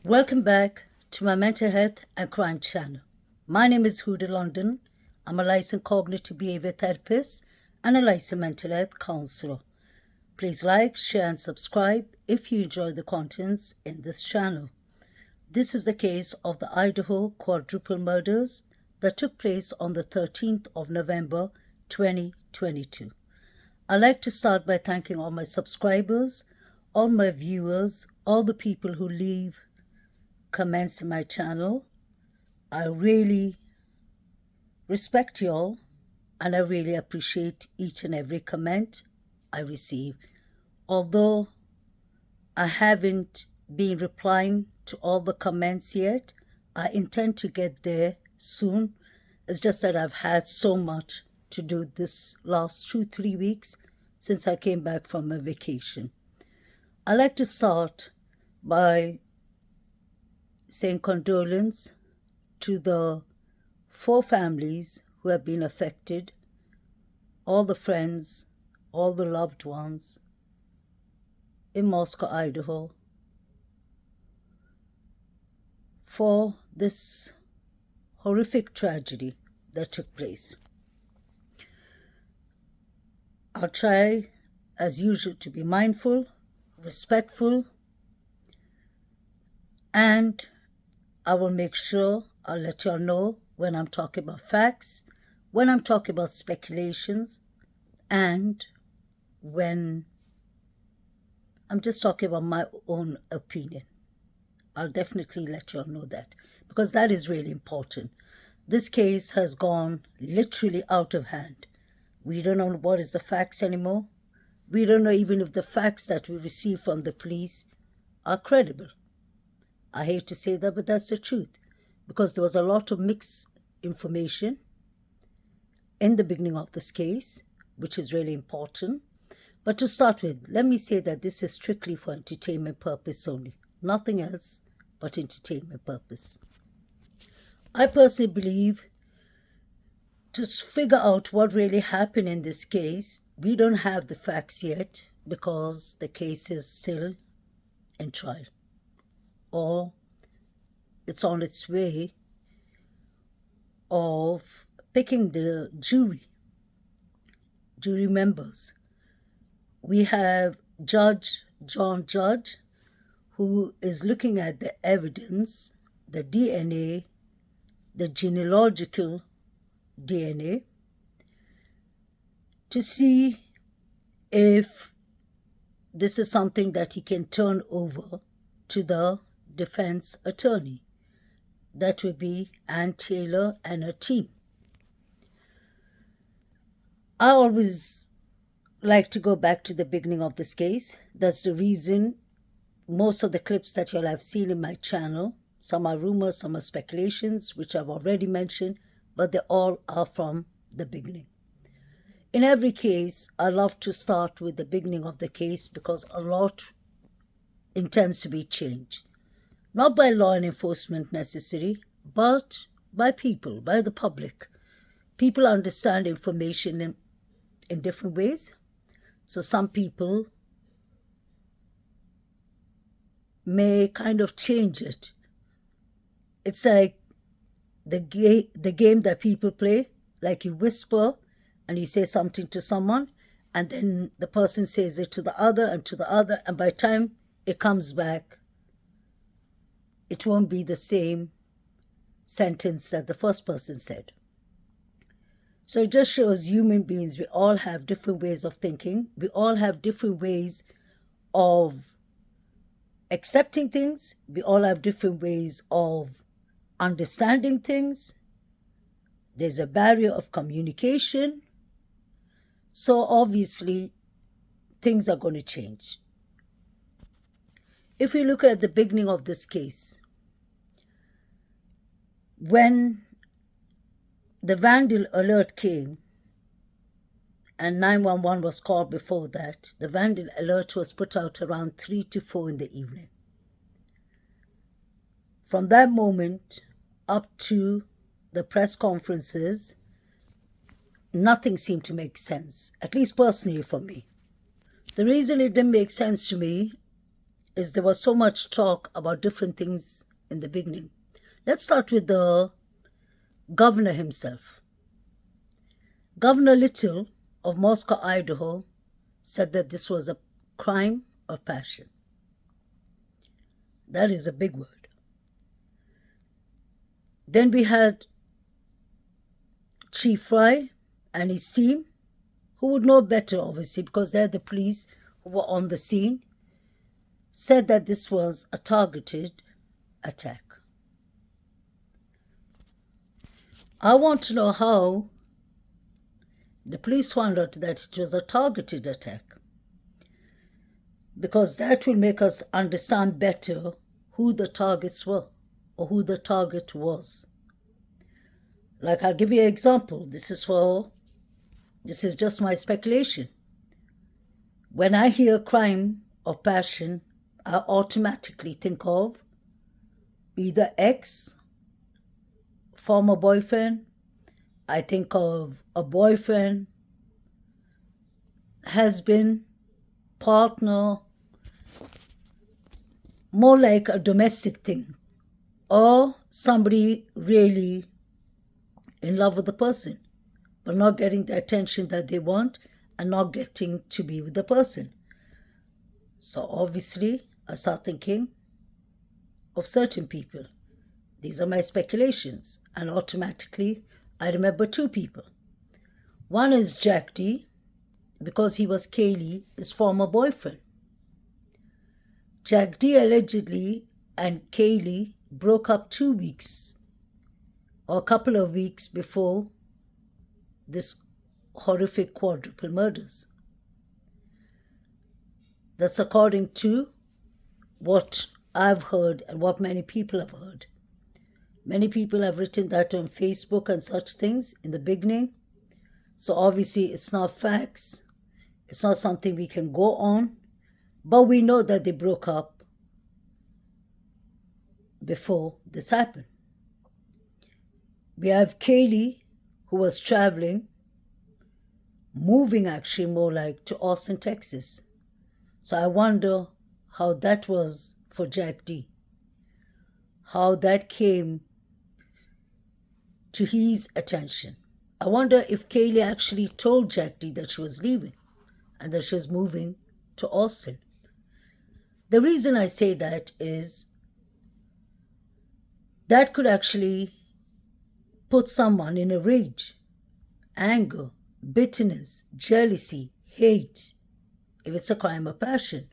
Welcome back to my mental health and crime channel. My name is Huda London. I'm a licensed cognitive behavior therapist and a licensed mental health counselor. Please like, share, and subscribe if you enjoy the contents in this channel. This is the case of the Idaho quadruple murders that took place on the 13th of November 2022. I'd like to start by thanking all my subscribers, all my viewers, all the people who leave comments in my channel. I really respect you all, and I really appreciate each and every comment I receive. Although I haven't been replying to all the comments yet, I intend to get there soon. It's just that I've had so much to do this last 2-3 weeks since I came back from a vacation. I'd like to start by saying condolence to the 4 families who have been affected, all the friends, all the loved ones in Mosco, Idaho, for this horrific tragedy that took place. I'll try, as usual, to be mindful, respectful, and I will make sure I'll let y'all know when I'm talking about facts, when I'm talking about speculations, and when I'm just talking about my own opinion. I'll definitely let y'all know that, because that is really important. This case has gone literally out of hand. We don't know what is the facts anymore. We don't know even if the facts that we receive from the police are credible. I hate to say that, but that's the truth, because there was a lot of mixed information in the beginning of this case, which is really important. But to start with, let me say that this is strictly for entertainment purpose only. Nothing else but entertainment purpose. I personally believe to figure out what really happened in this case, we don't have the facts yet because the case is still in trial, or it's on its way of picking the jury members. We have Judge John Judge, who is looking at the evidence, the DNA, the genealogical DNA, to see if this is something that he can turn over to the defense attorney. That would be Ann Taylor and her team. I always like to go back to the beginning of this case. That's the reason most of the clips that you'll have seen in my channel, some are rumors, some are speculations, which I've already mentioned, but they all are from the beginning. In every case, I love to start with the beginning of the case because a lot intends to be changed. Not by law and enforcement necessarily, but by people, by the public. People understand information in different ways. So some people may kind of change it. It's like the game that people play, like you whisper and you say something to someone, and then the person says it to the other and to the other, and by the time it comes back, it won't be the same sentence that the first person said. So it just shows human beings, we all have different ways of thinking. We all have different ways of accepting things. We all have different ways of understanding things. There's a barrier of communication. So obviously, things are going to change. If we look at the beginning of this case, when the vandal alert came, and 911 was called before that, the vandal alert was put out around 3 to 4 in the evening. From that moment up to the press conferences, nothing seemed to make sense, at least personally for me. The reason it didn't make sense to me is there was so much talk about different things in the beginning. Let's start with the governor himself. Governor Little of Mosco, Idaho, said that this was a crime of passion. That is a big word. Then we had Chief Fry and his team, who would know better, obviously, because they're the police who were on the scene, said that this was a targeted attack. I want to know how the police found out that it was a targeted attack, because that will make us understand better who the targets were or who the target was. Like, I'll give you an example. This is just my speculation. When I hear crime of passion, I automatically think of either ex, former boyfriend, I think of a boyfriend, husband, partner, more like a domestic thing, or somebody really in love with the person, but not getting the attention that they want and not getting to be with the person. So obviously, I start thinking of certain people. These are my speculations, and automatically I remember two people. One is Jack D, because he was Kaylee's former boyfriend. Jack D allegedly and Kaylee broke up 2 weeks or a couple of weeks before this horrific quadruple murders. That's according to what I've heard and what many people have heard. Many people have written that on Facebook and such things in the beginning. So obviously it's not facts. It's not something we can go on. But we know that they broke up before this happened. We have Kaylee, who was traveling, moving actually more like to Austin, Texas. So I wonder how that was for Jack D. How that came to his attention. I wonder if Kaylee actually told Jack D that she was leaving and that she was moving to Austin. The reason I say that is that could actually put someone in a rage, anger, bitterness, jealousy, hate, if it's a crime of passion.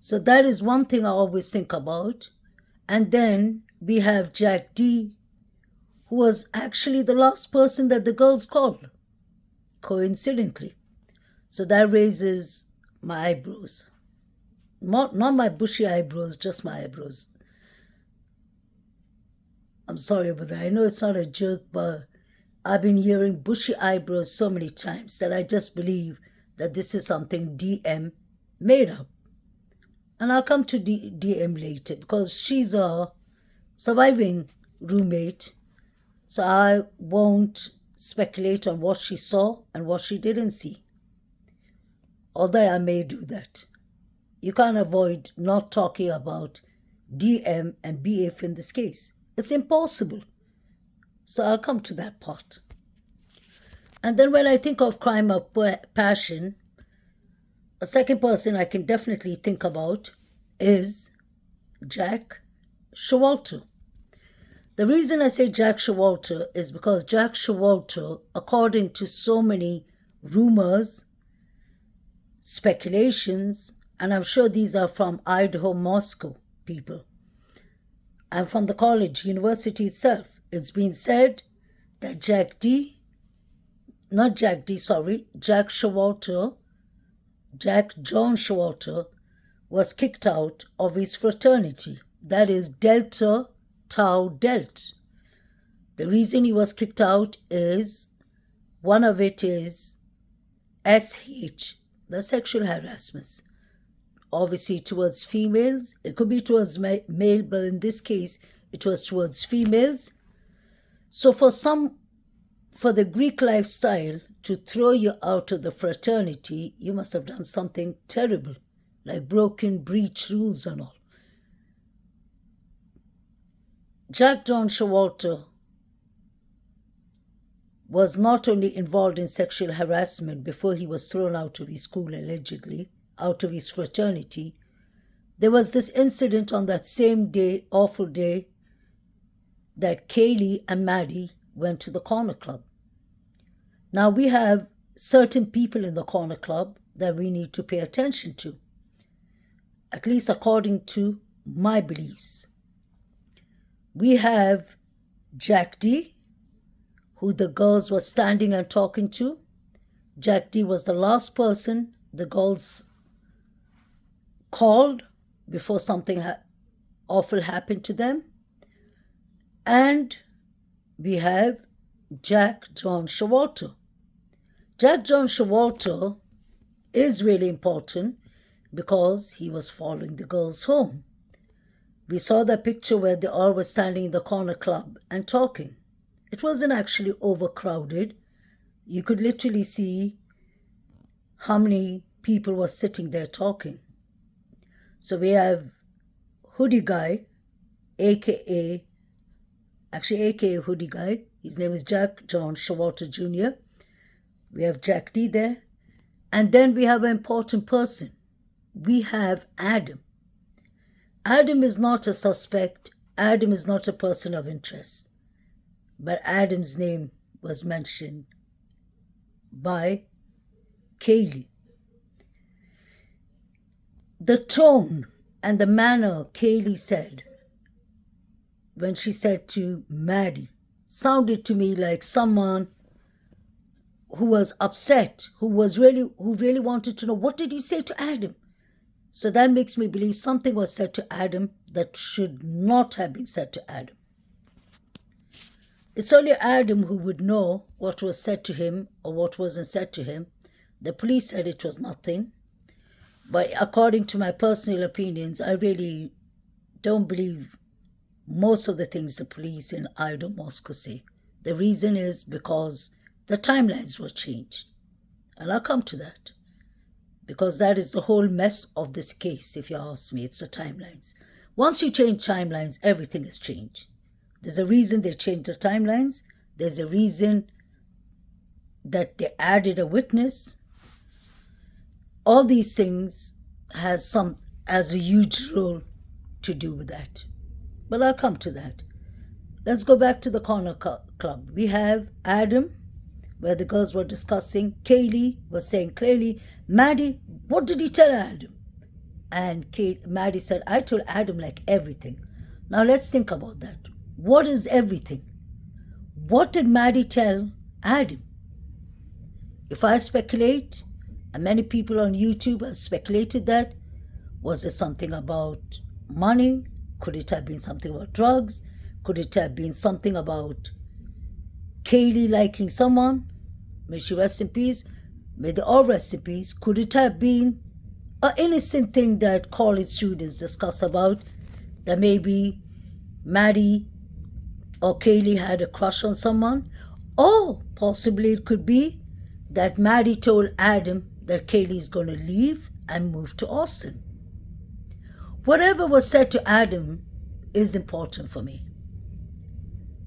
So that is one thing I always think about. And then we have Jack D, who was actually the last person that the girls called, coincidentally. So that raises my eyebrows. Not my bushy eyebrows, just my eyebrows. I'm sorry about that. I know it's not a joke, but I've been hearing bushy eyebrows so many times that I just believe that this is something DM made up. And I'll come to DM later because she's a surviving roommate. So I won't speculate on what she saw and what she didn't see. Although I may do that. You can't avoid not talking about DM and BF in this case. It's impossible. So I'll come to that part. And then when I think of crime of passion, a second person I can definitely think about is Jack Showalter. The reason I say Jack Showalter is because Jack Showalter, according to so many rumors, speculations, and I'm sure these are from Idaho, Mosco people, and from the college, university itself, it's been said that Jack John Showalter was kicked out of his fraternity, that is Delta Tau Delt. The reason he was kicked out is, one of it is SH, the sexual harassment. Obviously towards females, it could be towards male, but in this case, it was towards females. So for the Greek lifestyle to throw you out of the fraternity, you must have done something terrible like broken breach rules and all. Jack John Showalter was not only involved in sexual harassment before he was thrown out of his school, allegedly, out of his fraternity. There was this incident on that same day, awful day, that Kaylee and Maddie went to the Corner Club. Now we have certain people in the Corner Club that we need to pay attention to, at least according to my beliefs. We have Jack D, who the girls were standing and talking to. Jack D was the last person the girls called before something awful happened to them. And we have Jack John Showalter. Jack John Showalter is really important because he was following the girls home. We saw the picture where they all were standing in the Corner Club and talking. It wasn't actually overcrowded. You could literally see how many people were sitting there talking. So we have Hoodie Guy, aka Hoodie Guy. His name is Jack John Showalter Jr. We have Jack D there. And then we have an important person. We have Adam. Adam is not a suspect. Adam is not a person of interest. But Adam's name was mentioned by Kaylee. The tone and the manner Kaylee said when she said to Maddie sounded to me like someone who was upset, who really wanted to know, what did he say to Adam? So that makes me believe something was said to Adam that should not have been said to Adam. It's only Adam who would know what was said to him or what wasn't said to him. The police said it was nothing. But according to my personal opinions, I really don't believe most of the things the police in Idaho, Mosco say. The reason is because the timelines were changed. And I'll come to that. Because that is the whole mess of this case, if you ask me. It's the timelines. Once you change timelines, everything is changed. There's a reason they changed the timelines. There's a reason that they added a witness. All these things has a huge role to do with that. But I'll come to that. Let's go back to the Corner Club. We have Adam, where the girls were discussing. Kaylee was saying clearly, Maddie, what did he tell Adam? And Maddie said, I told Adam like everything. Now let's think about that. What is everything? What did Maddie tell Adam? If I speculate, and many people on YouTube have speculated that, was it something about money? Could it have been something about drugs? Could it have been something about Kaylee liking someone? May she rest in peace. May they all rest in peace. Could it have been an innocent thing that college students discuss about, that maybe Maddie or Kaylee had a crush on someone? Or possibly it could be that Maddie told Adam that Kaylee is going to leave and move to Austin. Whatever was said to Adam is important for me.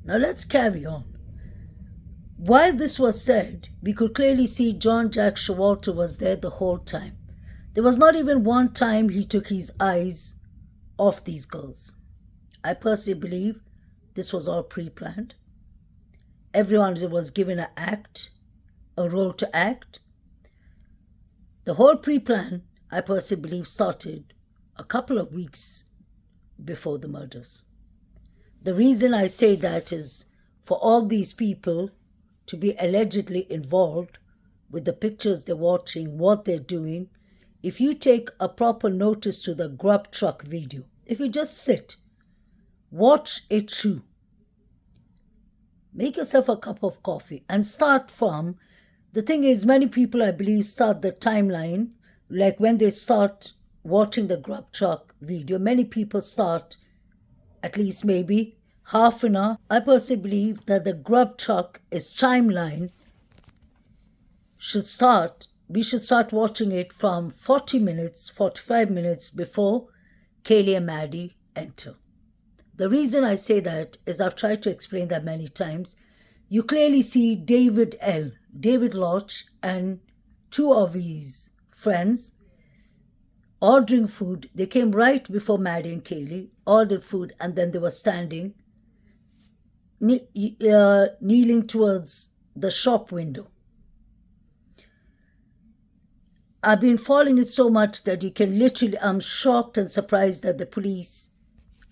Now let's carry on. While this was said, we could clearly see John Jack Showalter was there the whole time. There was not even one time he took his eyes off these girls. I personally believe this was all pre-planned. Everyone was given a role to act. The whole pre-plan, I personally believe, started a couple of weeks before the murders. The reason I say that is for all these people to be allegedly involved with the pictures they're watching, what they're doing. If you take a proper notice to the grub truck video, if you just sit, watch it through, make yourself a cup of coffee and start from, the thing is, many people, I believe, start the timeline, like when they start watching the grub truck video, many people start at least maybe half an hour. I personally believe that the grub truck is timeline should start we should start watching it from 40 minutes, 45 minutes before Kaylee and Maddie enter. The reason I say that is I've tried to explain that many times. You clearly see David Lodge, and two of his friends ordering food. They came right before Maddie and Kaylee, ordered food, and then they were standing, kneeling towards the shop window. I've been following it so much that you can literally, I'm shocked and surprised that the police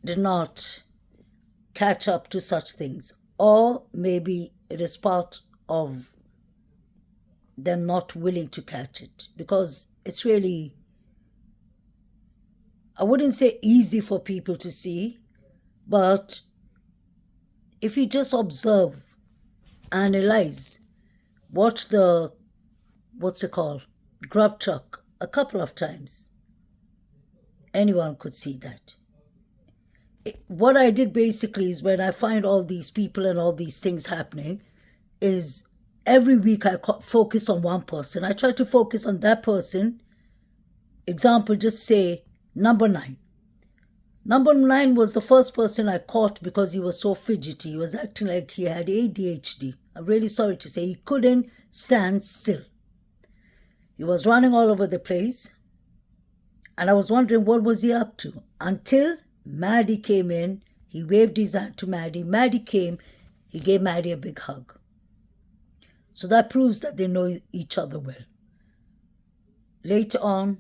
did not catch up to such things. Or maybe it is part of them not willing to catch it, because it's really, I wouldn't say easy for people to see, but if you just observe, analyze, watch the, what's it called, grub truck a couple of times, anyone could see that. What I did basically is, when I find all these people and all these things happening, is every week I focus on one person. I try to focus on that person. Example, just say number 9. Number 9 was the first person I caught because he was so fidgety. He was acting like he had ADHD. I'm really sorry to say, he couldn't stand still. He was running all over the place, and I was wondering what was he up to, until Maddie came in. He waved his hand to Maddie. Maddie came. He gave Maddie a big hug. So that proves that they know each other well. Later on,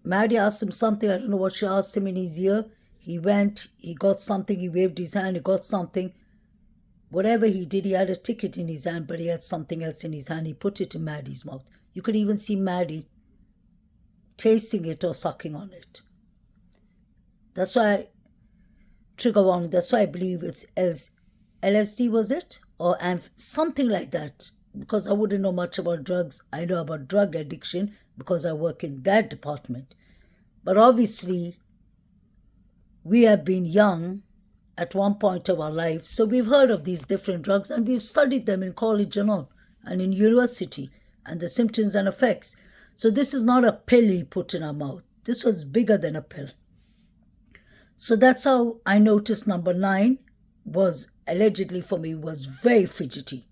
Maddie asked him something. I don't know what she asked him in his ear. He went, he got something, he waved his hand, he got something. Whatever he did, he had a ticket in his hand, but he had something else in his hand. He put it in Maddie's mouth. You could even see Maddie tasting it or sucking on it. That's why, trigger warning, that's why I believe it's LSD, was it? Or something like that. Because I wouldn't know much about drugs. I know about drug addiction because I work in that department. But obviously, we have been young at one point of our life, so we've heard of these different drugs, and we've studied them in college and all, and in university, and the symptoms and effects. So this is not a pill he put in our mouth. This was bigger than a pill. So that's how I noticed number 9 was, allegedly for me, was very fidgety.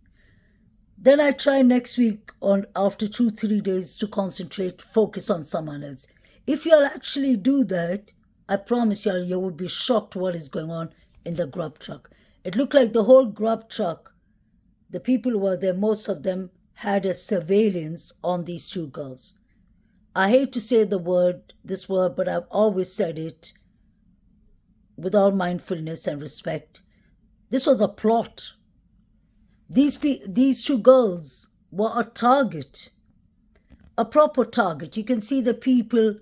Then I try next week, on after 2-3 days, to concentrate, focus on someone else. If you'll actually do that, I promise you would be shocked what is going on in the grub truck. It looked like the whole grub truck, the people who were there, most of them had a surveillance on these 2 girls. I hate to say this word, but I've always said it with all mindfulness and respect. This was a plot. These 2 girls were a target, a proper target. You can see the people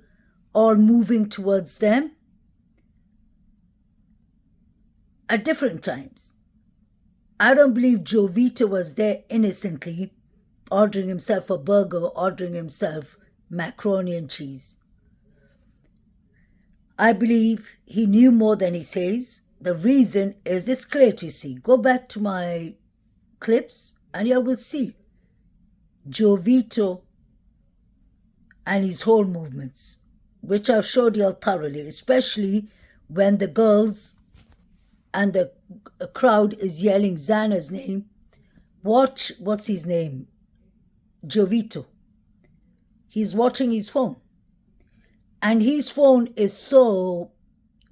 all moving towards them at different times. I don't believe Joe Vito was there innocently, ordering himself a burger, ordering himself macaroni and cheese. I believe he knew more than he says. The reason is, it's clear to see. Go back to my clips and you will see Joe Vito and his whole movements, which I've showed you all thoroughly, especially when the girls and the crowd is yelling Xana's name. Watch, what's his name? Joe Vito. He's watching his phone. And his phone is so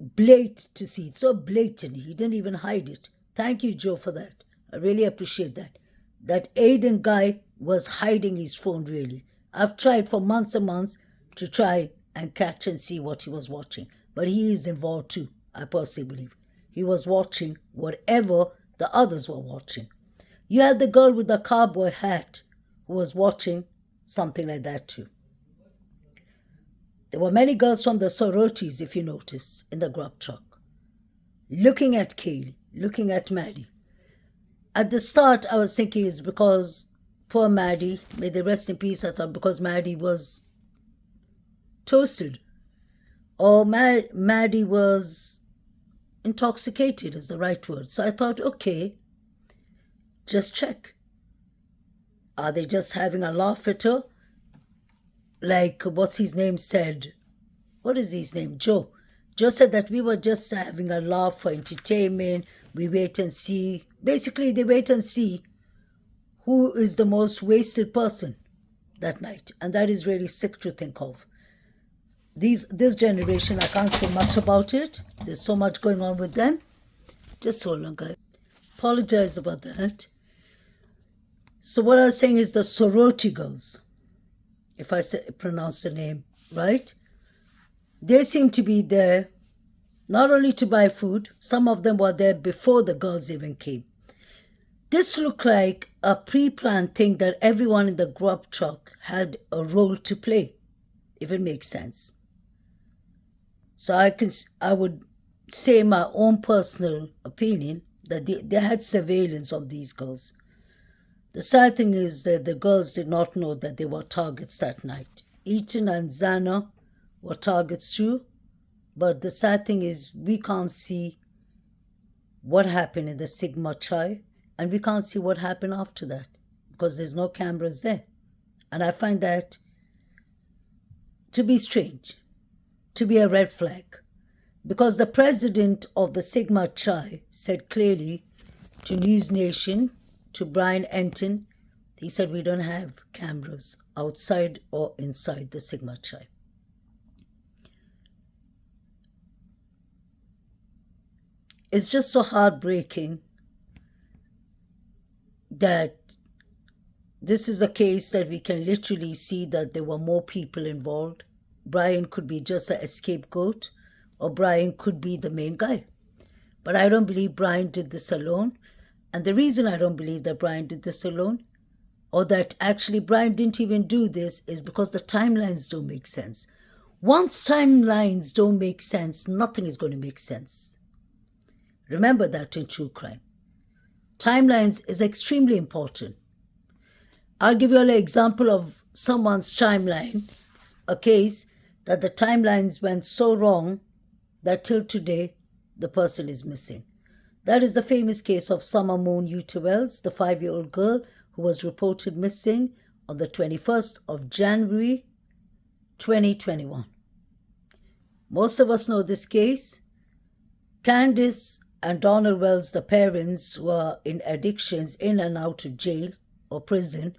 blatant to see. It's so blatant. He didn't even hide it. Thank you, Joe, for that. I really appreciate that. That Aiden guy was hiding his phone, really. I've tried for months and months to try and catch and see what he was watching. But he is involved too, I personally believe. He was watching whatever the others were watching. You had the girl with the cowboy hat who was watching something like that too. There were many girls from the sororities, if you notice, in the grub truck, looking at Kaylee, looking at Maddie. At the start, I was thinking it's because poor Maddie, may they rest in peace, I thought because Maddie was toasted. Or Maddie was intoxicated is the right word. So I thought, okay, just check. Are they just having a laugh at her? Like, what's his name said? What is his name? Joe. Joe said that we were just having a laugh for entertainment. We wait and see. Basically, they wait and see who is the most wasted person that night. And that is really sick to think of. This generation, I can't say much about it. There's so much going on with them. Just hold on, guys. Apologize about that. So what I was saying is the sorority girls, if I pronounce the name right, they seem to be there not only to buy food, some of them were there before the girls even came. This looked like a pre-planned thing that everyone in the grub truck had a role to play, if it makes sense. So I would say my own personal opinion that they had surveillance of these girls. The sad thing is that the girls did not know that they were targets that night. Ethan and Xana were targets too, but the sad thing is we can't see what happened in the Sigma Chi, and we can't see what happened after that because there's no cameras there. And I find that to be strange, to be a red flag, because the president of the Sigma Chi said clearly to News Nation, to Brian Enton, he said we don't have cameras outside or inside the Sigma Chi. It's just so heartbreaking that this is a case that we can literally see that there were more people involved. Brian could be just a scapegoat, or Brian could be the main guy. But I don't believe Brian did this alone. And the reason I don't believe that Brian did this alone, or that actually Brian didn't even do this, is because the timelines don't make sense. Once timelines don't make sense, nothing is going to make sense. Remember that in true crime. Timelines is extremely important. I'll give you an example of someone's timeline, a case that the timelines went so wrong that till today the person is missing. That is the famous case of Summer Moon Utah Wells, the 5-year-old girl who was reported missing on the 21st of January 2021. Most of us know this case. Candice and Donald Wells, the parents, were in addictions, in and out of jail or prison,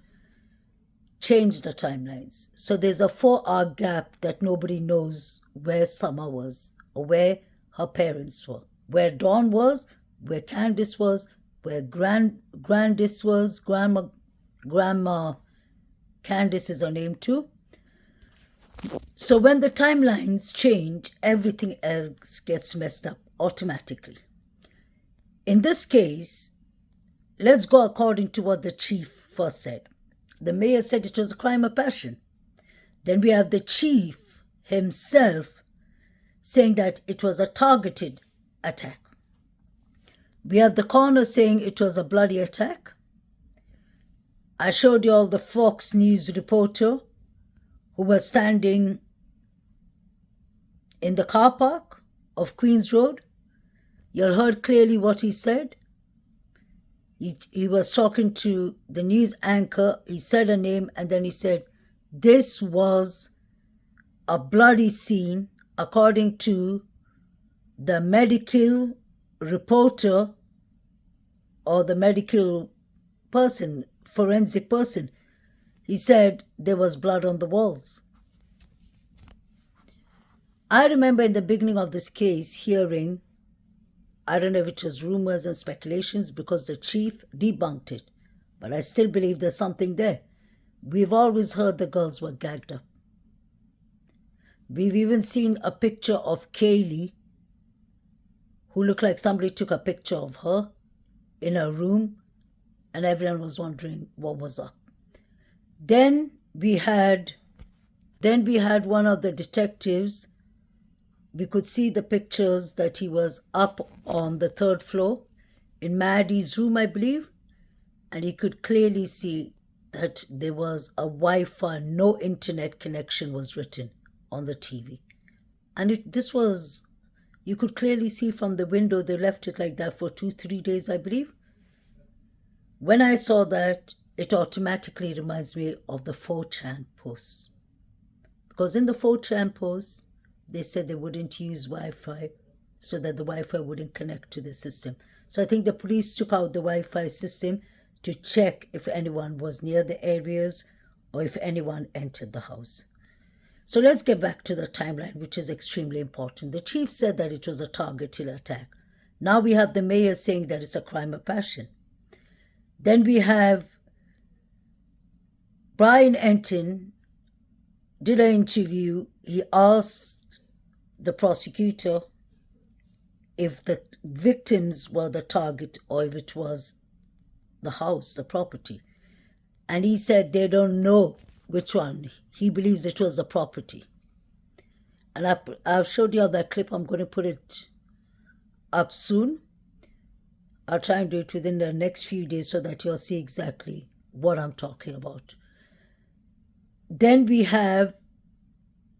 changed the timelines. So there's a 4-hour gap that nobody knows where Summer was or where her parents were, where Dawn was, where Candice was, where Grandis was, Grandma Candice is her name too. So when the timelines change, everything else gets messed up automatically. In this case, let's go according to what the chief first said. The mayor said it was a crime of passion. Then we have the chief himself saying that it was a targeted attack. We have the coroner saying it was a bloody attack. I showed you all the Fox News reporter who was standing in the car park of Queens Road. You heard clearly what he said. He was talking to the news anchor. He said a name and then he said, this was a bloody scene according to the medical reporter or the medical person, forensic person. He said there was blood on the walls. I remember in the beginning of this case hearing, I don't know if it was rumors and speculations because the chief debunked it, but I still believe there's something there. We've always heard the girls were gagged up. We've even seen a picture of Kaylee, who looked like somebody took a picture of her in her room, and everyone was wondering what was up. Then we had one of the detectives. We could see the pictures that he was up on the 3rd floor in Maddie's room, I believe, and he could clearly see that there was a Wi-Fi, no internet connection was written on the TV. And this was, you could clearly see from the window, they left it like that for 2-3 days, I believe. When I saw that, it automatically reminds me of the 4chan posts. Because in the 4chan posts, they said they wouldn't use Wi-Fi so that the Wi-Fi wouldn't connect to the system. So I think the police took out the Wi-Fi system to check if anyone was near the areas or if anyone entered the house. So let's get back to the timeline, which is extremely important. The chief said that it was a targeted attack. Now we have the mayor saying that it's a crime of passion. Then we have Brian Entin did an interview. He asked the prosecutor if the victims were the target or if it was the house, the property. And he said they don't know which one. He believes it was the property. And I've showed you all that clip. I'm going to put it up soon. I'll try and do it within the next few days so that you'll see exactly what I'm talking about. Then we have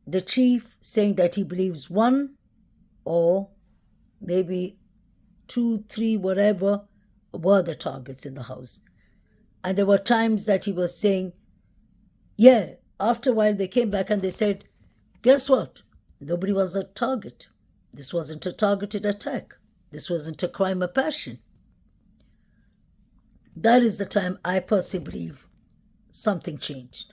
the chief saying that he believes one or maybe 2, 3, whatever, were the targets in the house. And there were times that he was saying, yeah, after a while they came back and they said, guess what? Nobody was a target. This wasn't a targeted attack. This wasn't a crime of passion. That is the time I personally believe something changed.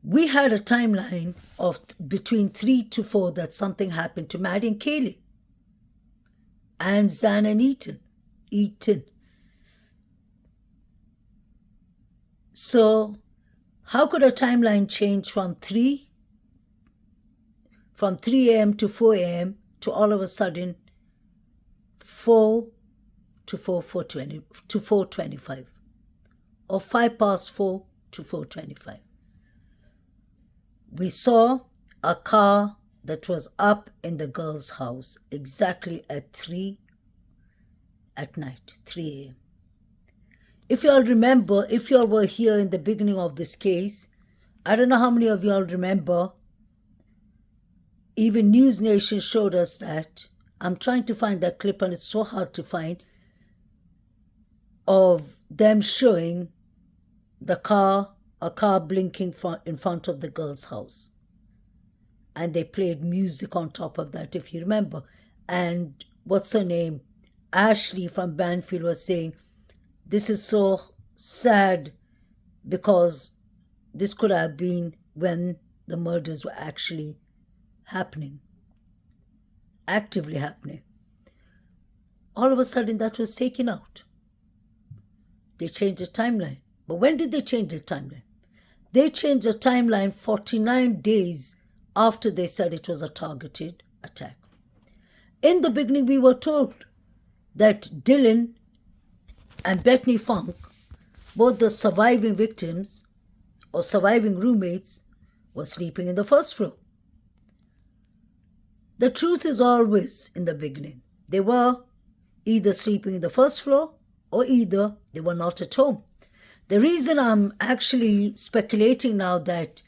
We had a timeline of between 3 to 4 that something happened to Maddie and Kaylee. And Zan and Ethan. So how could a timeline change from 3 a.m. to 4 a.m. to all of a sudden 4 to 4:25, or 5 past 4 to 4:25? We saw a car that was up in the girl's house exactly at 3 at night, 3 a.m. If you all remember, if you all were here in the beginning of this case, I don't know how many of you all remember, even News Nation showed us that. I'm trying to find that clip and it's so hard to find, of them showing a car blinking in front of the girl's house. And they played music on top of that, if you remember. And what's her name? Ashley from Banfield was saying, this is so sad because this could have been when the murders were actually happening, actively happening. All of a sudden that was taken out. They changed the timeline. But when did they change the timeline? They changed the timeline 49 days after they said it was a targeted attack. In the beginning, we were told that Dylan and Bethany Funk, both the surviving victims or surviving roommates, were sleeping in the first floor. The truth is always in the beginning. They were either sleeping in the first floor or either they were not at home. The reason I'm actually speculating now that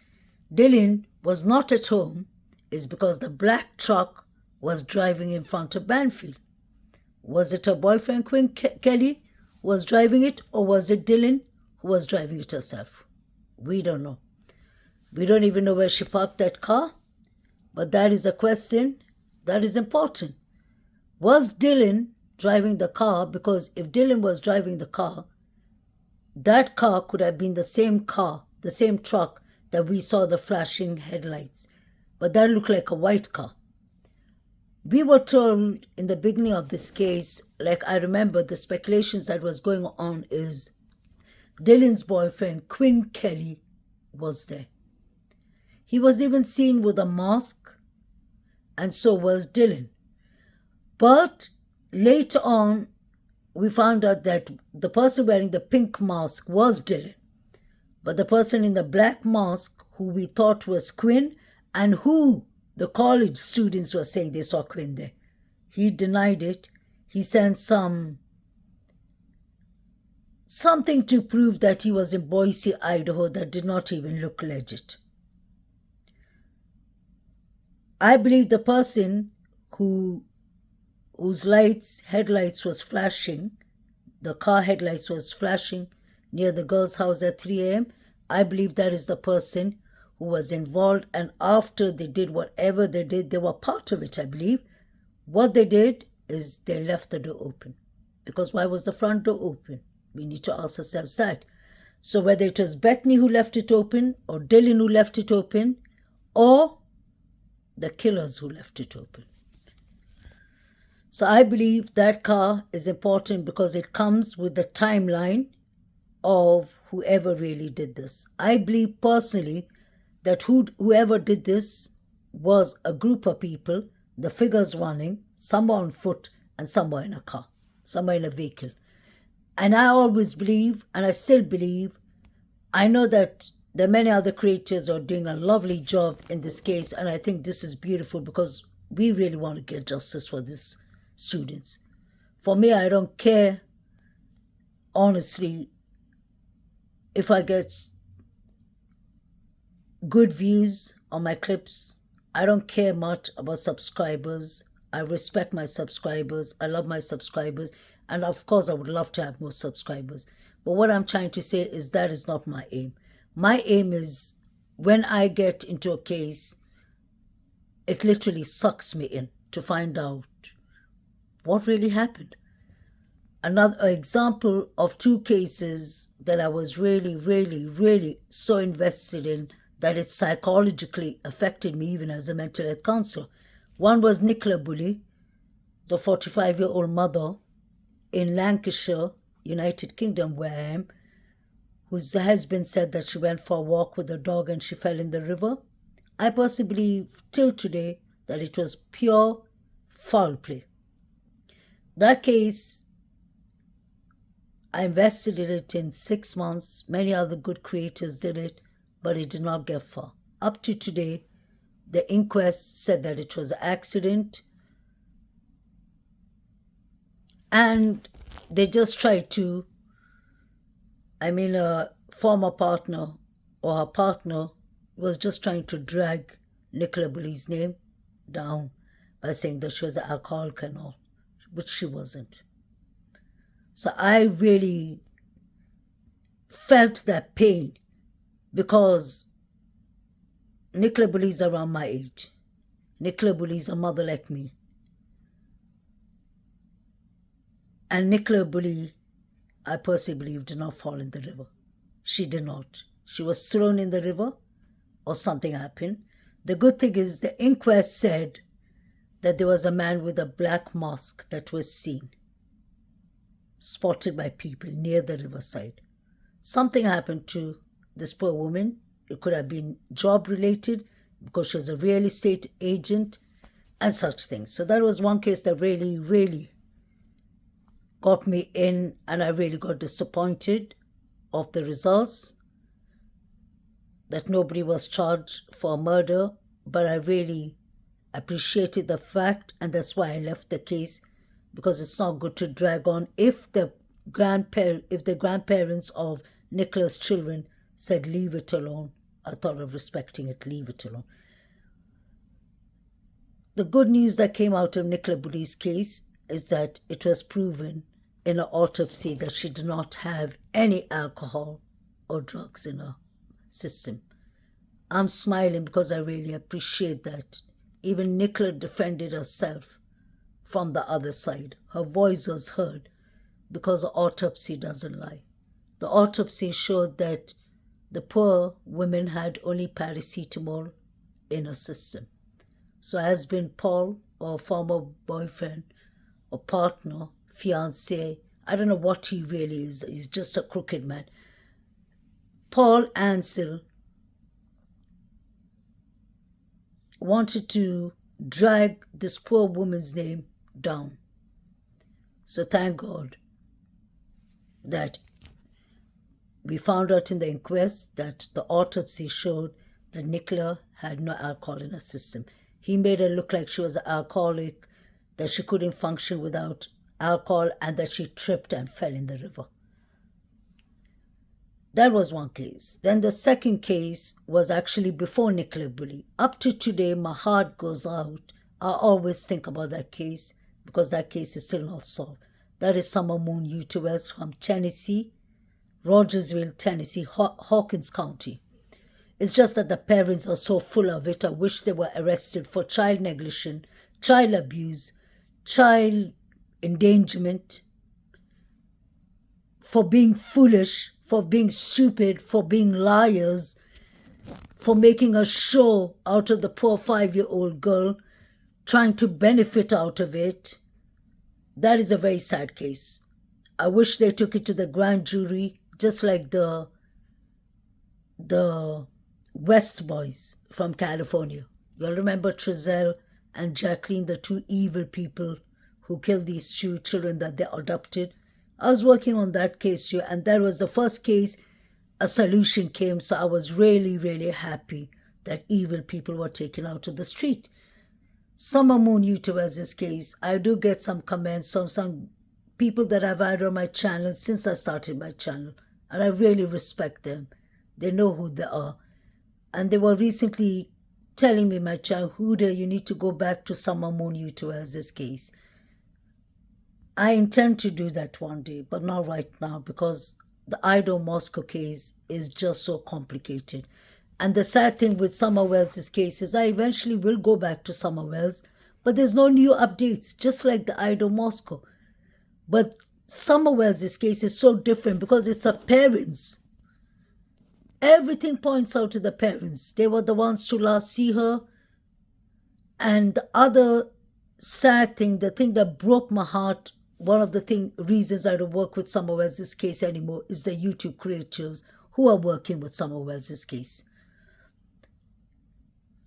Dylan was not at home is because the black truck was driving in front of Banfield. Was it her boyfriend, Quinn Kelly, who was driving it, or was it Dylan who was driving it herself? We don't know. We don't even know where she parked that car, but that is a question that is important. Was Dylan driving the car? Because if Dylan was driving the car, that car could have been the same car, the same truck that we saw the flashing headlights, but that looked like a white car. We were told in the beginning of this case, like I remember the speculations that was going on is Dylan's boyfriend, Quinn Kelly, was there. He was even seen with a mask, and so was Dylan. But later on, we found out that the person wearing the pink mask was Dylan. But the person in the black mask, who we thought was Quinn, and who the college students were saying they saw Quinn there, he denied it. He sent something to prove that he was in Boise, Idaho, that did not even look legit. I believe the person whose headlights was flashing, the car headlights was flashing, near the girl's house at 3 a.m., I believe that is the person who was involved. And after they did whatever they did, they were part of it, I believe. What they did is they left the door open. Because why was the front door open? We need to ask ourselves that. So whether it was Bethany who left it open, or Dylan who left it open, or the killers who left it open. So I believe that car is important because it comes with the timeline of whoever really did this. I believe personally that whoever did this was a group of people, the figures running, some on foot and some were in a car, some were in a vehicle. And I always believe, and I still believe, I know that there are many other creators who are doing a lovely job in this case, and I think this is beautiful because we really want to get justice for these students. For me, I don't care, honestly, if I get good views on my clips. I don't care much about subscribers. I respect my subscribers. I love my subscribers. And of course, I would love to have more subscribers. But what I'm trying to say is that is not my aim. My aim is when I get into a case, it literally sucks me in to find out what really happened. Another example of two cases that I was really, really, really so invested in that it psychologically affected me even as a mental health counselor. One was Nicola Bully, the 45-year-old mother in Lancashire, United Kingdom, where I am, whose husband said that she went for a walk with a dog and she fell in the river. I personally believe till today that it was pure foul play. That case, I investigated it in 6 months. Many other good creators did it, but it did not get far. Up to today, the inquest said that it was an accident, and they just tried to, a former partner or her partner was just trying to drag Nicola Bully's name down by saying that she was an alcoholic and all, which she wasn't. So I really felt that pain because Nicola Bully's around my age. Nicola Bully's a mother like me. And Nicola Bully, I personally believe, did not fall in the river. She did not. She was thrown in the river or something happened. The good thing is the inquest said that there was a man with a black mask that was seen, spotted by people near the riverside. Something happened to this poor woman. It could have been job related because she was a real estate agent and such things. So that was one case that really, really got me in, and I really got disappointed of the results, that nobody was charged for murder, but I really appreciated the fact, and that's why I left the case, because it's not good to drag on. If the grandparents of Nicola's children said leave it alone, I thought of respecting it, leave it alone. The good news that came out of Nicola Bully's case is that it was proven in an autopsy that she did not have any alcohol or drugs in her system. I'm smiling because I really appreciate that. Even Nicola defended herself from the other side. Her voice was heard because the autopsy doesn't lie. The autopsy showed that the poor woman had only paracetamol in her system. So husband Paul, or former boyfriend or partner, fiancé, I don't know what he really is. He's just a crooked man. Paul Ansell wanted to drag this poor woman's name down. So thank God that we found out in the inquest that the autopsy showed that Nicola had no alcohol in her system. He made her look like she was an alcoholic, that she couldn't function without alcohol, and that she tripped and fell in the river. That was one case. Then the second case was actually before Nicola Bully. Up to today, my heart goes out. I always think about that case because that case is still not solved. That is Summer Moon Uterus from Tennessee, Rogersville, Tennessee, Hawkins County. It's just that the parents are so full of it. I wish they were arrested for child negligence, child abuse, child endangerment, for being foolish, for being stupid, for being liars, for making a show out of the poor 5-year-old girl, trying to benefit out of it. That is a very sad case. I wish they took it to the grand jury, just like the West boys from California. You'll remember Trezell and Jacqueline, the two evil people who killed these two children that they adopted. I was working on that case too, and that was the first case a solution came, so I was really, really happy that evil people were taken out of the street. Summer Moon YouTubers, this case, I do get some comments from some people that I've had on my channel since I started my channel, and I really respect them. They know who they are. And they were recently telling me, my channel, Huda, you need to go back to Summer Moon YouTubers, this case. I intend to do that one day, but not right now, because the Idaho Mosco case is just so complicated. And the sad thing with Summer Wells' case is I eventually will go back to Summer Wells, but there's no new updates, just like the Idaho Mosco. But Summer Wells' case is so different because it's her parents. Everything points out to the parents. They were the ones to last see her. And the other sad thing, the thing that broke my heart, one of the reasons I don't work with Summer Wells' case anymore is the YouTube creators who are working with Summer Wells' case.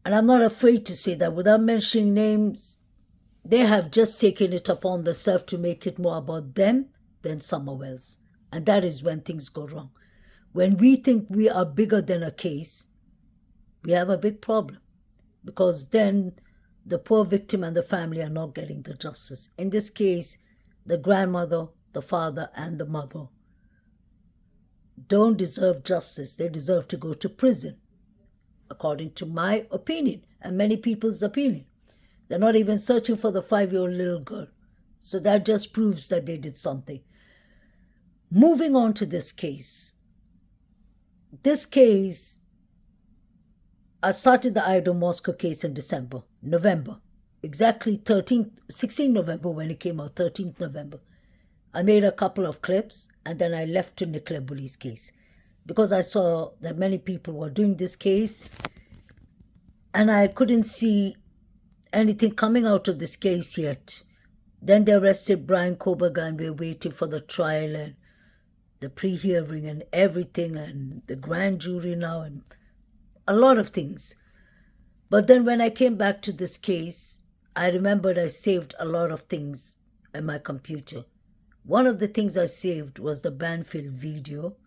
And I'm not afraid to say that without mentioning names, they have just taken it upon themselves to make it more about them than Summer Wells. And that is when things go wrong. When we think we are bigger than a case, we have a big problem. Because then the poor victim and the family are not getting the justice. In this case, the grandmother, the father, and the mother don't deserve justice. They deserve to go to prison, according to my opinion and many people's opinion. They're not even searching for the 5-year-old little girl. So that just proves that they did something. Moving on to this case. This case, I started the Idaho Mosco case in November. Exactly 16 November when it came out, 13th November. I made a couple of clips and then I left to Nicola Bully's case because I saw that many people were doing this case and I couldn't see anything coming out of this case yet. Then they arrested Brian Koberger and we're waiting for the trial and the pre-hearing and everything and the grand jury now and a lot of things. But then when I came back to this case, I remembered I saved a lot of things in my computer. One of the things I saved was the Banfield video,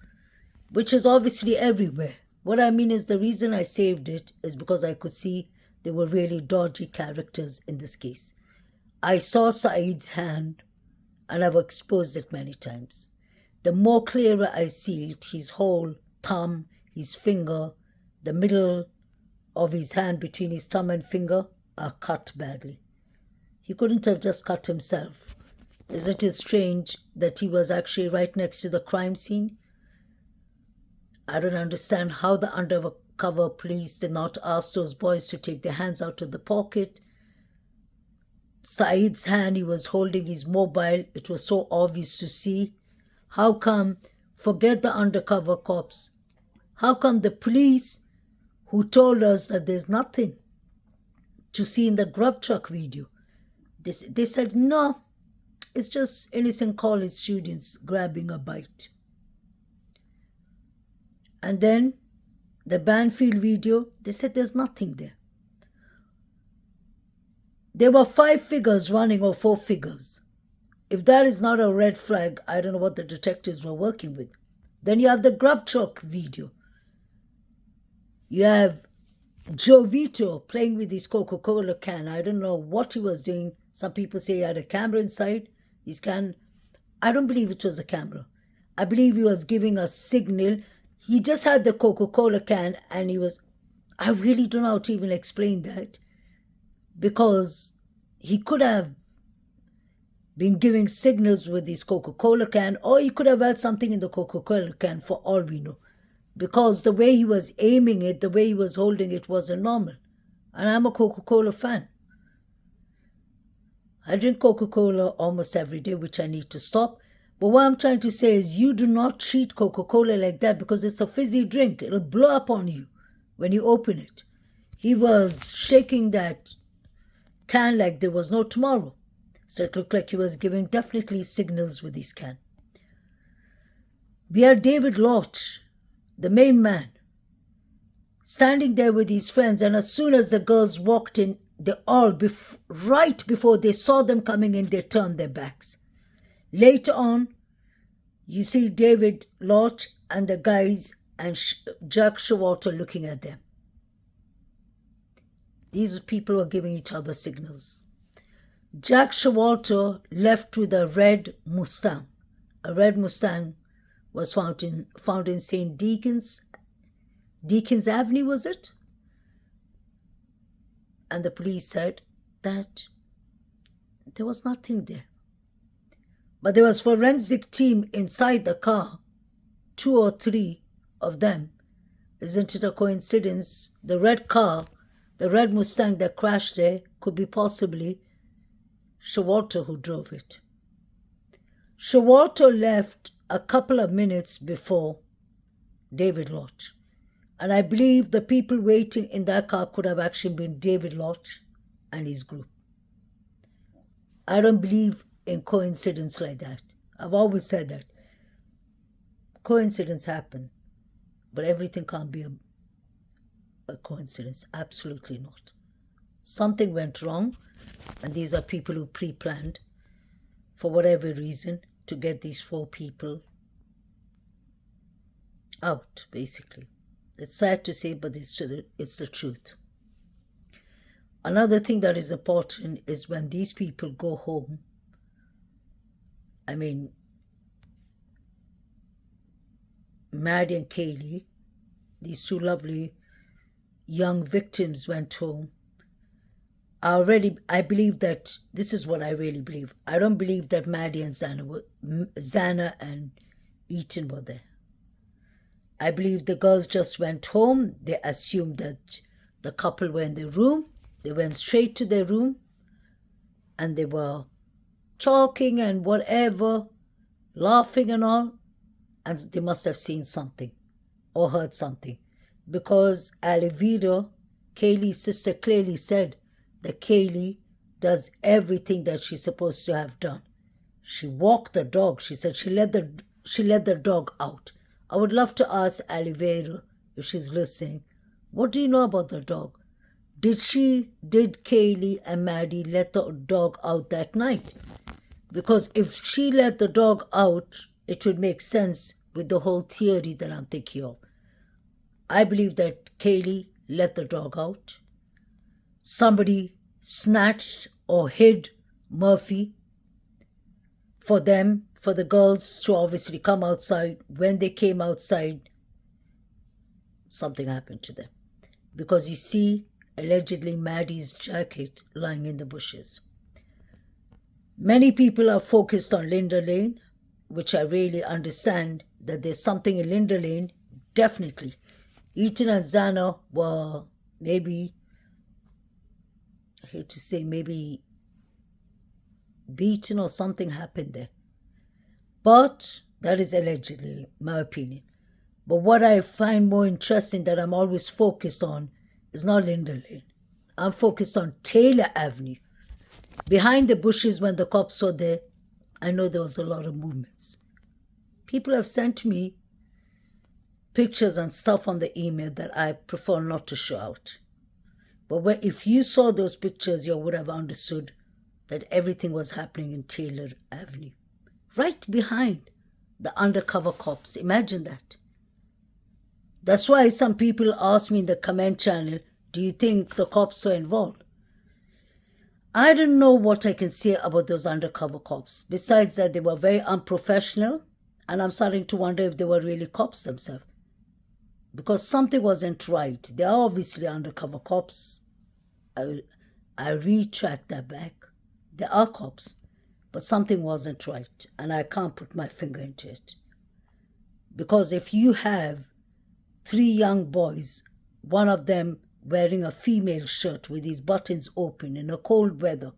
which is obviously everywhere. What I mean is the reason I saved it is because I could see there were really dodgy characters in this case. I saw Saeed's hand and I've exposed it many times. The more clearer I see it, his whole thumb, his finger, the middle of his hand between his thumb and finger are cut badly. He couldn't have just cut himself. Isn't it strange that he was actually right next to the crime scene? I don't understand how the undercover police did not ask those boys to take their hands out of the pocket. Saeed's hand, he was holding his mobile. It was so obvious to see. How come, forget the undercover cops, how come the police who told us that there's nothing to see in the grub truck video, they said, no, it's just innocent college students grabbing a bite. And then the Banfield video, they said there's nothing there. There were 5 figures running or 4 figures. If that is not a red flag, I don't know what the detectives were working with. Then you have the grub truck video. You have Joe Vito playing with his Coca-Cola can. I don't know what he was doing. Some people say he had a camera inside his can. I don't believe it was a camera. I believe he was giving a signal. He just had the Coca-Cola can and he was... I really don't know how to even explain that. Because he could have been giving signals with his Coca-Cola can, or he could have had something in the Coca-Cola can for all we know. Because the way he was aiming it, the way he was holding it wasn't normal. And I'm a Coca-Cola fan. I drink Coca-Cola almost every day, which I need to stop. But what I'm trying to say is you do not treat Coca-Cola like that because it's a fizzy drink. It'll blow up on you when you open it. He was shaking that can like there was no tomorrow. So it looked like he was giving definitely signals with his can. We had David Lodge, the main man, standing there with his friends, and as soon as the girls walked in, they all, right before they saw them coming in, they turned their backs. Later on, you see David Lodge and the guys and Jack Showalter looking at them. These people were giving each other signals. Jack Showalter left with a red Mustang. A red Mustang was found in St. Deacon's Avenue, was it? And the police said that there was nothing there. But there was a forensic team inside the car, 2 or 3 of them. Isn't it a coincidence? The red car, the red Mustang that crashed there could be possibly Showalter who drove it. Showalter left a couple of minutes before David Lodge. And I believe the people waiting in that car could have actually been David Lodge and his group. I don't believe in coincidence like that. I've always said that. Coincidence happen, but everything can't be a coincidence. Absolutely not. Something went wrong, and these are people who pre-planned, for whatever reason, to get these 4 people out, basically. It's sad to say, but it's the truth. Another thing that is important is when these people go home, I mean, Maddie and Kaylee, these 2 lovely young victims went home. I believe that, this is what I really believe. I don't believe that Maddie and Xana and Ethan were there. I believe the girls just went home. They assumed that the couple were in the room. They went straight to their room and they were talking and whatever, laughing and all. And they must have seen something or heard something. Because Alivida, Kaylee's sister, clearly said that Kaylee does everything that she's supposed to have done. She walked the dog. She said she let the dog out. I would love to ask Alivida, if she's listening, what do you know about the dog? Did Kaylee and Maddie let the dog out that night? Because if she let the dog out, it would make sense with the whole theory that I'm thinking of. I believe that Kaylee let the dog out. Somebody snatched or hid Murphy for the girls to obviously come outside. When they came outside, something happened to them. Because you see, allegedly, Maddie's jacket lying in the bushes. Many people are focused on Linda Lane, which I really understand that there's something in Linda Lane, definitely. Ethan and Xana were maybe, I hate to say, maybe beaten or something happened there. But that is allegedly my opinion. But what I find more interesting that I'm always focused on is not Linda Lane. I'm focused on Taylor Avenue. Behind the bushes when the cops were there, I know there was a lot of movements. People have sent me pictures and stuff on the email that I prefer not to show out. But if you saw those pictures, you would have understood that everything was happening in Taylor Avenue. Right behind the undercover cops. Imagine that. That's why some people ask me in the comment channel, do you think the cops were involved? I don't know what I can say about those undercover cops. Besides that, they were very unprofessional, and I'm starting to wonder if they were really cops themselves. Because something wasn't right. They are obviously undercover cops. I retract that back. They are cops. but something wasn't right, and I can't put my finger into it. Because if you have 3 young boys, one of them wearing a female shirt with his buttons open in a cold weather,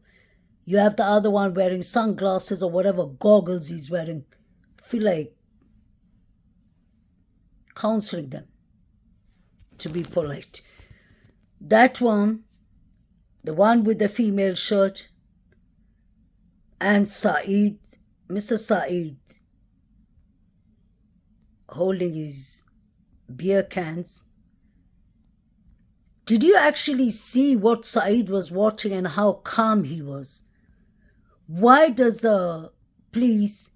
you have the other one wearing sunglasses or whatever goggles he's wearing, I feel like counseling them, to be polite. That one, the one with the female shirt, and Saeed, Mr. Saeed, holding his beer cans. Did you actually see what Saeed was watching and how calm he was? Why does the police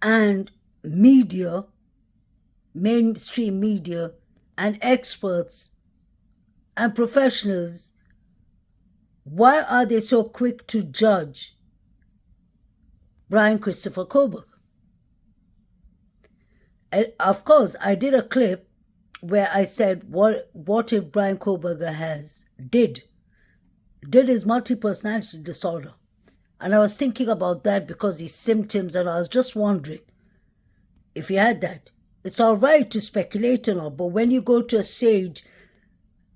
and media, mainstream media, and experts and professionals, why are they so quick to judge Brian Christopher Koberg? And of course, I did a clip where I said, what if Brian Koberger did his multi-personality disorder? And I was thinking about that because his symptoms, and I was just wondering if he had that. It's all right to speculate and all, but when you go to a stage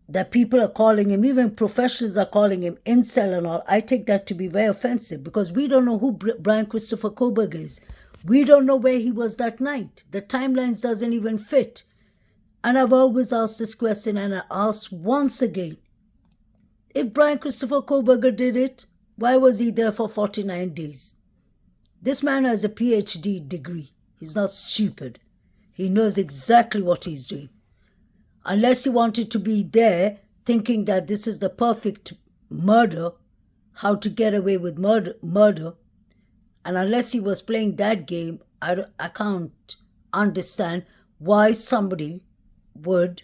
that people are calling him, even professionals are calling him incel and all, I take that to be very offensive, because we don't know who Brian Christopher Koberg is. We don't know where he was that night. The timelines doesn't even fit. And I've always asked this question, and I ask once again, if Brian Christopher Koberger did it, why was he there for 49 days? This man has a PhD degree. He's not stupid. He knows exactly what he's doing. Unless he wanted to be there thinking that this is the perfect murder, how to get away with murder, and unless he was playing that game, I can't understand why somebody would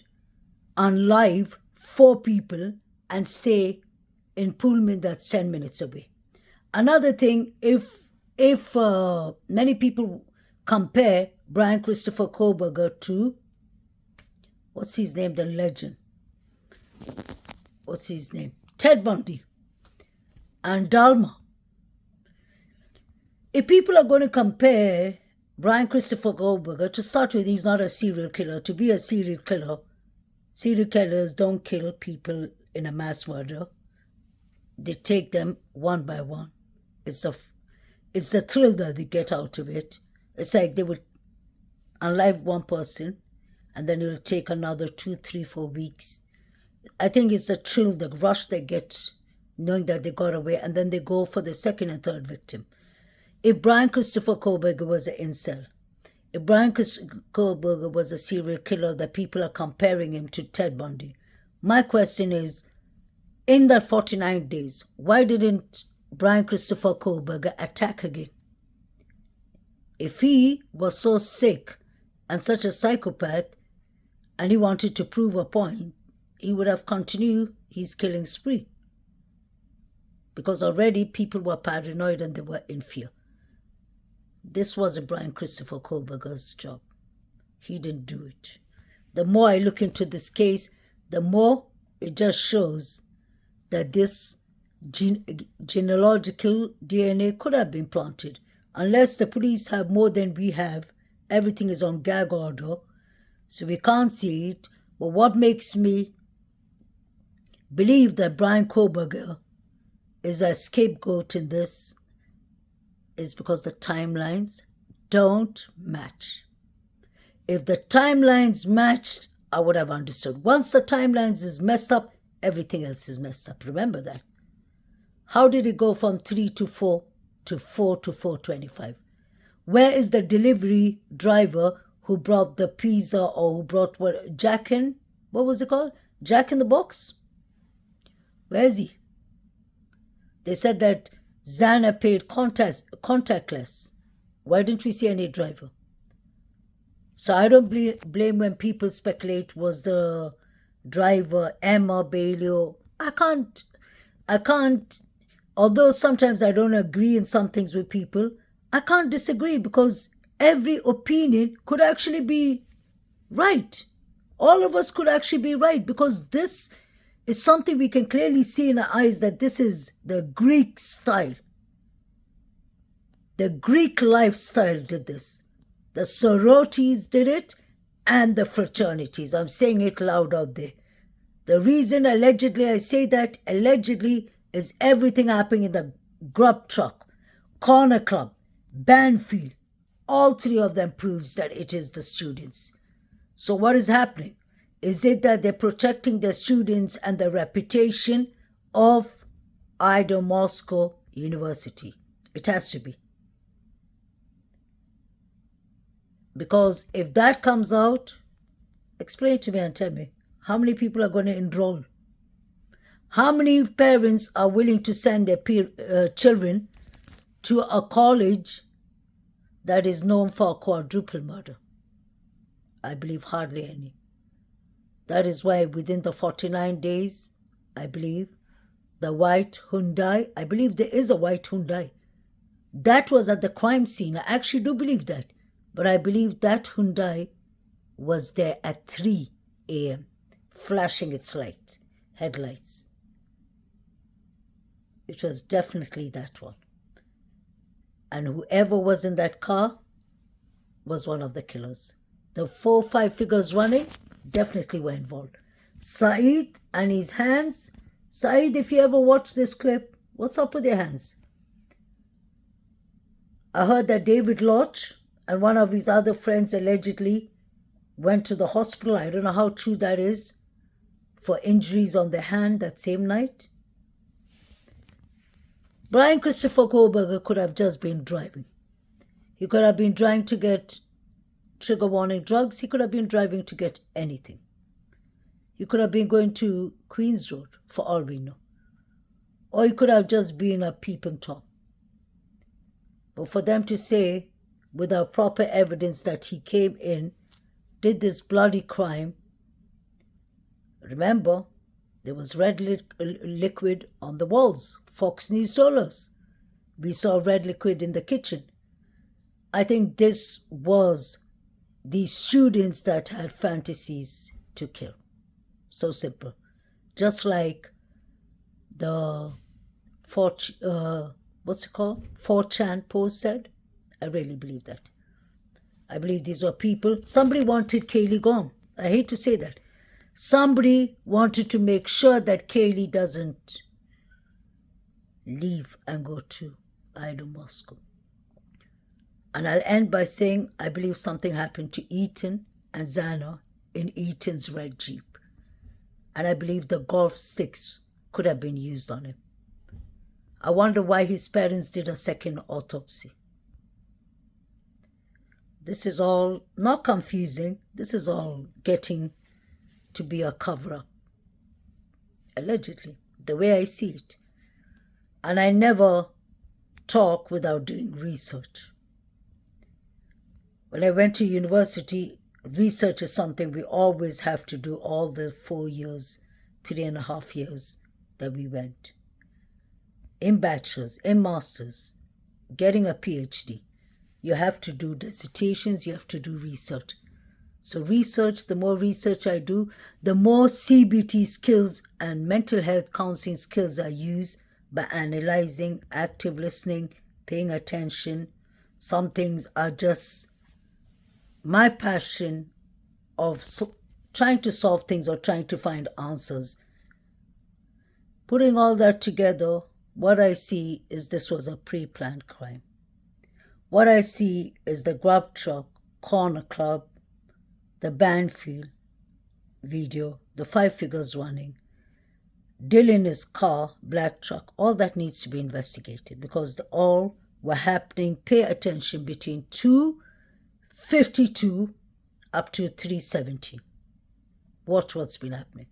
unlive 4 people and stay in Pullman that's 10 minutes away. Another thing, if many people compare Brian Christopher Koberger to, what's his name, the legend? What's his name? Ted Bundy and Dalma. If people are going to compare Brian Christopher Koberger, to start with, he's not a serial killer. To be a serial killers don't kill people in a mass murder. They take them one by one. It's the thrill that they get out of it. It's like they would unlive one person and then it will take another 2, 3, 4 weeks. I think it's the thrill, the rush they get knowing that they got away, and then they go for the second and third victim. If Brian Christopher Koberger was an incel, if Brian Christopher Koberger was a serial killer that people are comparing him to Ted Bundy, my question is, in that 49 days, why didn't Brian Christopher Koberger attack again? If he was so sick and such a psychopath and he wanted to prove a point, he would have continued his killing spree. Because already people were paranoid and they were in fear. This wasn't Brian Christopher Koberger's job. He didn't do it. The more I look into this case, the more it just shows that this genealogical DNA could have been planted. Unless the police have more than we have, everything is on gag order, so we can't see it. But what makes me believe that Brian Koberger is a scapegoat in this is because the timelines don't match. If the timelines matched, I would have understood. Once the timelines is messed up, everything else is messed up. Remember that. How did it go from 3 to 4 to 4 to 4:25? Where is the delivery driver who brought the pizza, or who brought what was it called? Jack in the Box? Where is he? They said that Zana paid contactless. Why didn't we see any driver? So I don't blame when people speculate, was the driver Emma Bailey? I can't, although sometimes I don't agree in some things with people, I can't disagree, because every opinion could actually be right. All of us could actually be right, because this is something we can clearly see in our eyes, that this is the Greek style. The Greek lifestyle did this. The sororities did it, and the fraternities. I'm saying it loud out there. The reason allegedly I say that allegedly is everything happening in the grub truck, corner club, Banfield. All three of them proves that it is the students. So what is happening? Is it that they're protecting their students and the reputation of Idaho Mosco University? It has to be. Because if that comes out, explain to me and tell me, how many people are going to enroll? How many parents are willing to send their children to a college that is known for quadruple murder? I believe hardly any. That is why within the 49 days, I believe, the white Hyundai, I believe there is a white Hyundai, that was at the crime scene. I actually do believe that. But I believe that Hyundai was there at 3 a.m., flashing its headlights. It was definitely that one. And whoever was in that car was one of the killers. The 4-5 figures running definitely were involved. Saeed and his hands. Saeed, if you ever watch this clip, what's up with your hands? I heard that David Lodge and one of his other friends allegedly went to the hospital. I don't know how true that is, for injuries on their hand that same night. Brian Christopher Kohlberger could have just been driving. He could have been driving to get trigger warning drugs. He could have been driving to get anything. He could have been going to Queens Road, for all we know. Or he could have just been a peeping Tom. But for them to say, without proper evidence, that he came in, did this bloody crime. Remember, there was red liquid on the walls. Fox News told us. We saw red liquid in the kitchen. I think this was the students that had fantasies to kill. So simple. Just like the 4chan post said. I really believe that. I believe these were people. Somebody wanted Kaylee gone. I hate to say that. Somebody wanted to make sure that Kaylee doesn't leave and go to Idaho, Mosco. And I'll end by saying I believe something happened to Ethan and Xana in Ethan's red Jeep. And I believe the golf sticks could have been used on him. I wonder why his parents did a second autopsy. This is all not confusing. This is all getting to be a cover-up. Allegedly, the way I see it. And I never talk without doing research. When I went to university, research is something we always have to do all the 4 years, 3.5 years that we went. In bachelor's, in master's, getting a PhD, you have to do dissertations, you have to do research. So research, the more research I do, the more CBT skills and mental health counseling skills I use by analyzing, active listening, paying attention. Some things are just my passion of trying to solve things or trying to find answers. Putting all that together, what I see is this was a pre-planned crime. What I see is the grub truck, corner club, the Banfield video, the 5 figures running, Dylan's car, black truck, all that needs to be investigated because all were happening, pay attention, between 2:52 up to 3:17. Watch what's been happening.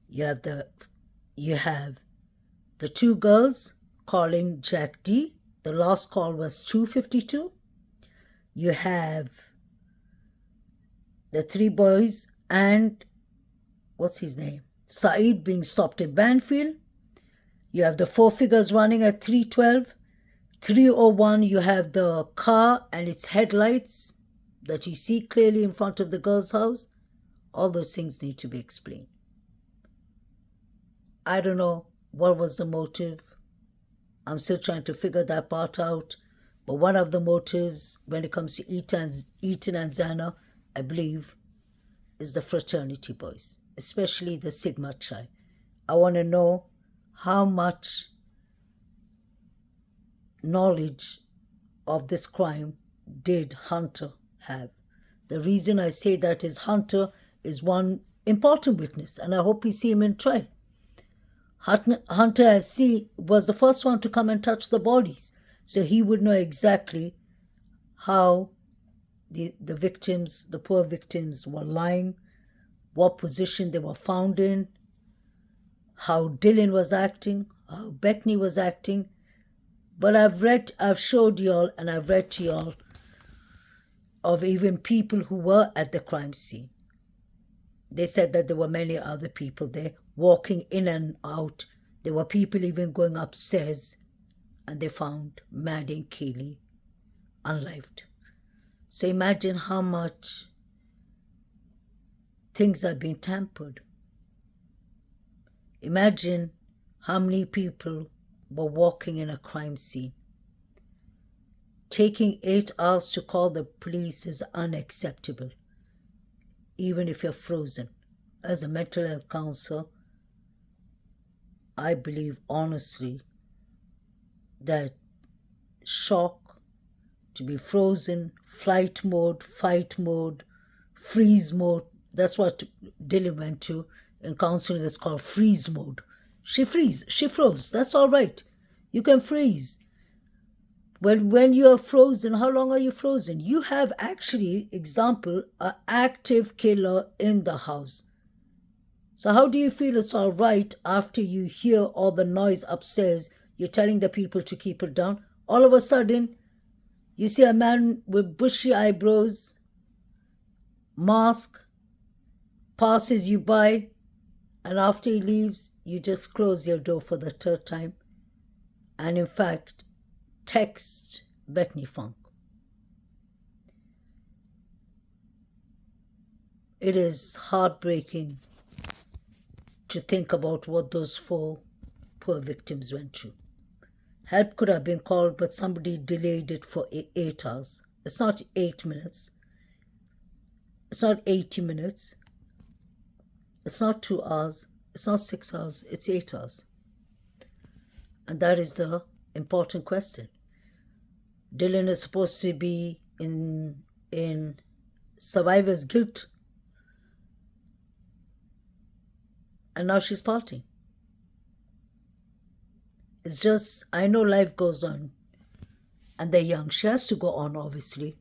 You have the 2 girls calling Jack D. The last call was 2:52. You have the 3 boys and, what's his name? Saeed being stopped in Banfield. You have the 4 figures running at 3:12. 3:01, you have the car and its headlights that you see clearly in front of the girl's house. All those things need to be explained. I don't know what was the motive. I'm still trying to figure that part out. But one of the motives when it comes to Eaton and Zana, I believe, is the fraternity boys, especially the Sigma Chi. I want to know how much knowledge of this crime did Hunter have. The reason I say that is Hunter is one important witness, and I hope we see him in trial. Hunter, as see, was the first one to come and touch the bodies, so he would know exactly how the victims, the poor victims, were lying, what position they were found in, how Dylan was acting, how Bethany was acting. But I've showed y'all and I've read to y'all of even people who were at the crime scene. They said that there were many other people there walking in and out. There were people even going upstairs, and they found Maddie and Kaylee unlived. So imagine how much things are being tampered. Imagine how many people were walking in a crime scene. Taking 8 hours to call the police is unacceptable, even if you're frozen. As a mental health counselor, I believe honestly that shock, to be frozen, flight mode, fight mode, freeze mode, that's what Dylan went to. In counseling, it's called freeze mode. She froze. That's all right. You can freeze. When you are frozen, how long are you frozen? You have actually, example, an active killer in the house. So how do you feel it's all right after you hear all the noise upstairs? You're telling the people to keep it down. All of a sudden, you see a man with bushy eyebrows, mask, passes you by, and after he leaves, you just close your door for the 3rd time. And in fact, text Bethany Funk. It is heartbreaking to think about what those 4 poor victims went through. Help could have been called, but somebody delayed it for 8 hours. It's not 8 minutes. It's not 80 minutes. It's not 2 hours. It's not 6 hours. It's 8 hours. And that is the important question. Dylan is supposed to be in survivor's guilt. And now she's partying. It's just, I know life goes on. And they're young. She has to go on, obviously.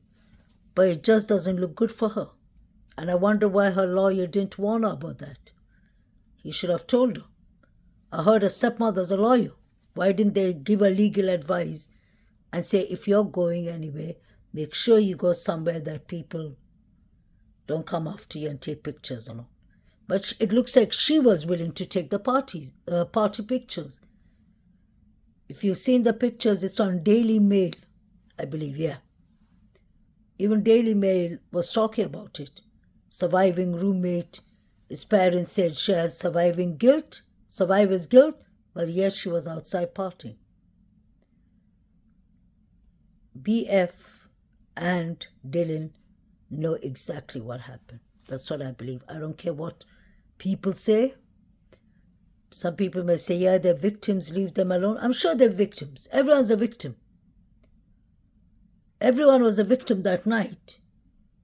But it just doesn't look good for her. And I wonder why her lawyer didn't warn her about that. He should have told her. I heard her stepmother's a lawyer. Why didn't they give her legal advice and say, if you're going anywhere, make sure you go somewhere that people don't come after you and take pictures and all. But it looks like she was willing to take the party pictures. If you've seen the pictures, it's on Daily Mail, I believe, yeah. Even Daily Mail was talking about it. Surviving roommate, his parents said she has survivor's guilt, but yes, she was outside partying. BF and Dylan know exactly what happened. That's what I believe. I don't care what people say. Some people may say, yeah, they're victims, leave them alone. I'm sure they're victims. Everyone's a victim. Everyone was a victim that night.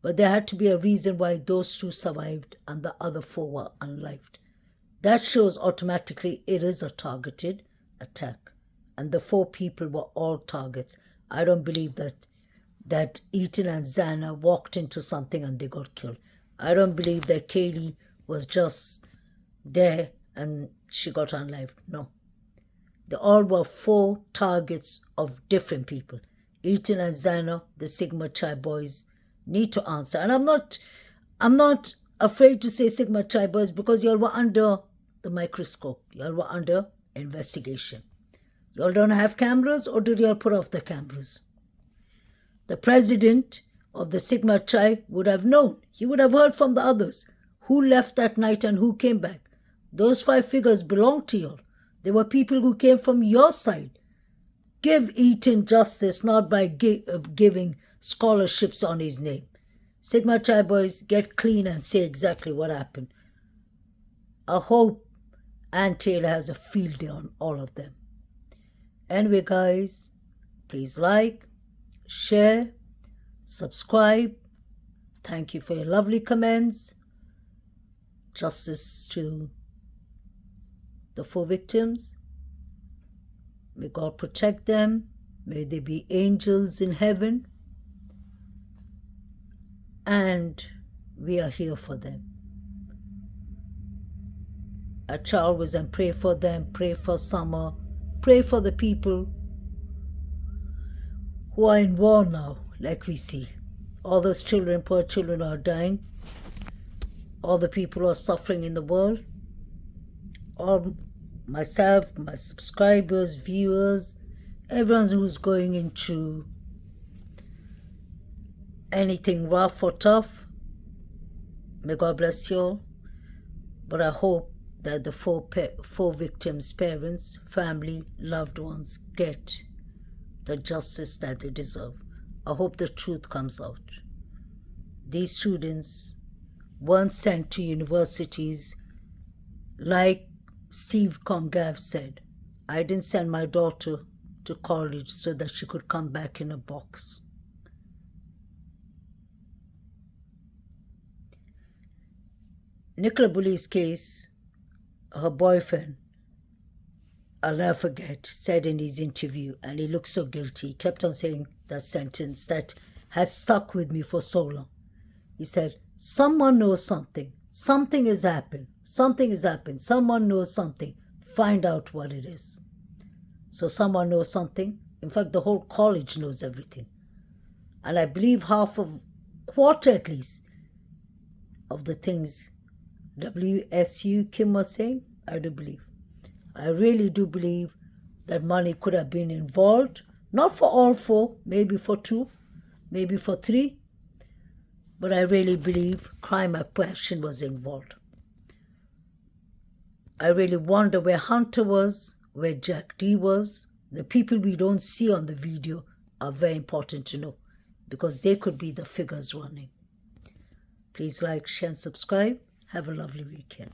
But there had to be a reason why those 2 survived and the other 4 were unlived. That shows automatically it is a targeted attack. And the 4 people were all targets. I don't believe that Eaton and Zana walked into something and they got killed. I don't believe that Kaylee was just there and she got unlived. No. They all were 4 targets of different people. Eaton and Zana, the Sigma Chi boys, need to answer. And I'm not afraid to say Sigma Chi boys because y'all were under the microscope. Y'all were under investigation. Y'all don't have cameras, or did y'all put off the cameras? The president of the Sigma Chi would have known. He would have heard from the others who left that night and who came back. Those 5 figures belong to y'all. They were people who came from your side. Give Eaton justice, not by giving scholarships on his name. Sigma Chi boys, get clean and say exactly what happened. I hope Ann Taylor has a field day on all of them. Anyway, guys, please like, share, subscribe. Thank you for your lovely comments. Justice to the 4 victims. May God protect them. May they be angels in heaven. And we are here for them. I try always and pray for them, pray for Summer, pray for the people who are in war now, like we see. All those children, poor children, are dying. All the people who are suffering in the world. All myself, my subscribers, viewers, everyone who's going into anything rough or tough, may God bless you all. But I hope that the 4 victims' parents, family, loved ones get the justice that they deserve. I hope the truth comes out. These students weren't sent to universities like Steve Congav said. I didn't send my daughter to college so that she could come back in a box. Nicola Bulley's case, her boyfriend, I'll never forget, said in his interview, and he looked so guilty. He kept on saying that sentence that has stuck with me for so long. He said, someone knows something. Something has happened. Something has happened. Someone knows something. Find out what it is. So someone knows something. In fact, the whole college knows everything. And I believe quarter at least, of the things WSU Kim was saying, I do believe. I really do believe that money could have been involved. Not for all 4, maybe for 2, maybe for 3. But I really believe crime and passion was involved. I really wonder where Hunter was, where Jack D was. The people we don't see on the video are very important to know because they could be the figures running. Please like, share, and subscribe. Have a lovely weekend.